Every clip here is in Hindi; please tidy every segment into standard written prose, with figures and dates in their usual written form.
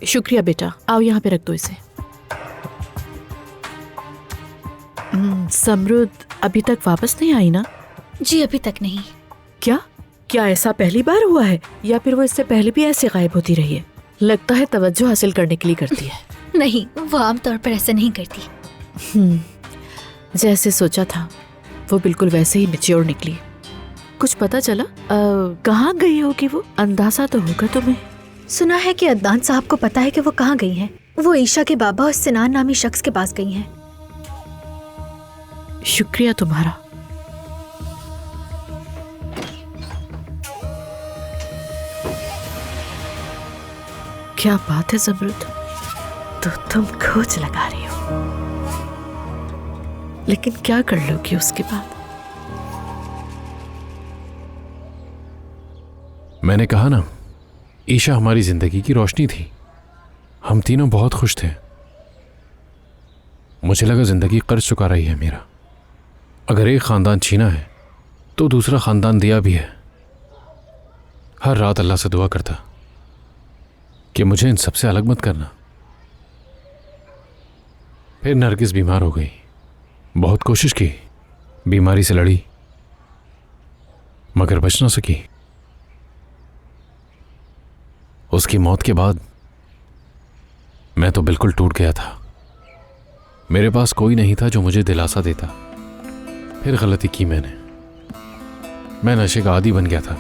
शुक्रिया बेटा, आओ यहाँ पे रख दो इसे। समरुद अभी तक वापस नहीं आई ना? जी अभी तक नहीं। क्या क्या ऐसा पहली बार हुआ है या फिर वो इससे पहले भी ऐसे गायब होती रही है? लगता है तवज्जो हासिल करने के लिए करती है। नहीं, वो आमतौर पर ऐसा नहीं करती। जैसे सोचा था वो बिल्कुल वैसे ही मैच्योर निकली। कुछ पता चला कहाँ गई होगी वो? अंदाजा तो होगा तुम्हें? सुना है कि अदनान साहब को पता है कि वो कहाँ गई हैं। वो ईशा के बाबा और सिनान नामी शख्स के पास गई हैं। शुक्रिया तुम्हारा। क्या बात है ज़मरुद, तो तुम खोज लगा रही हो, लेकिन क्या कर लोगी उसके बाद? मैंने कहा ना, ईशा हमारी जिंदगी की रोशनी थी। हम तीनों बहुत खुश थे। मुझे लगा जिंदगी कर्ज चुका रही है मेरा। अगर एक खानदान छीना है तो दूसरा खानदान दिया भी है। हर रात अल्लाह से दुआ करता कि मुझे इन सबसे अलग मत करना। फिर नरगिस बीमार हो गई। बहुत कोशिश की, बीमारी से लड़ी, मगर बच ना सकी। उसकी मौत के बाद मैं तो बिल्कुल टूट गया था। मेरे पास कोई नहीं था जो मुझे दिलासा देता। फिर गलती की मैंने। मैं नशे का आदी बन गया था।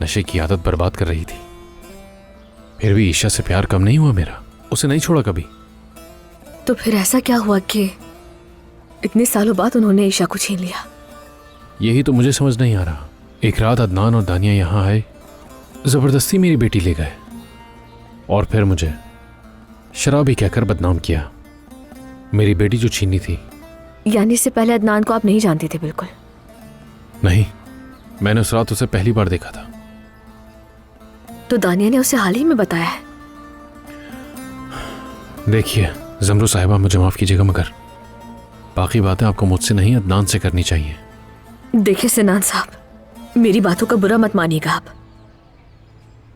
नशे की आदत बर्बाद कर रही थी। फिर भी ईशा से प्यार कम नहीं हुआ मेरा। उसे नहीं छोड़ा कभी। तो फिर ऐसा क्या हुआ कि इतने सालों बाद उन्होंने ईशा को छीन लिया? यही तो मुझे समझ नहीं आ रहा। एक रात अदनान और दानिया यहां आए, जबरदस्ती मेरी बेटी ले गए और फिर मुझे शराबी कहकर बदनाम किया। मेरी बेटी जो छीनी थी। यानी इससे पहले अदनान को आप नहीं जानती थे? बिल्कुल नहीं, मैंने उस रात उसे पहली बार देखा था। तो दानिया ने उसे हाल ही में बताया है? देखिए ज़मरू साहिबा, मुझे माफ़ कीजिएगा, मगर बाकी बातें आपको मुझसे नहीं अदनान से करनी चाहिए। देखिए सिनान साहब, मेरी बातों का बुरा मत मानिएगा आप,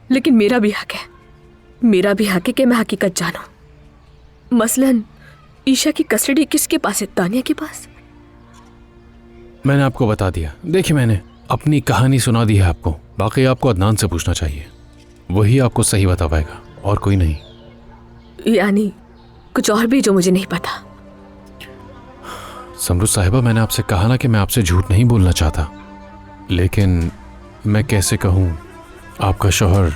लेकिन मेरा भी हक है। मेरा भी हक है कि मैं हकीकत जानूं। मसलन ईशा की कस्टडी किसके पास है? दानिया के पास। मैंने आपको बता दिया। देखिए मैंने अपनी कहानी सुना दी है आपको। बाकी आपको अदनान से पूछना चाहिए, वही आपको सही बता पाएगा और कोई नहीं। यानी कुछ और भी जो मुझे नहीं पता? समरुद साहिबा, मैंने आपसे कहा ना कि मैं आपसे झूठ नहीं बोलना चाहता, लेकिन मैं कैसे कहूँ, आपका शौहर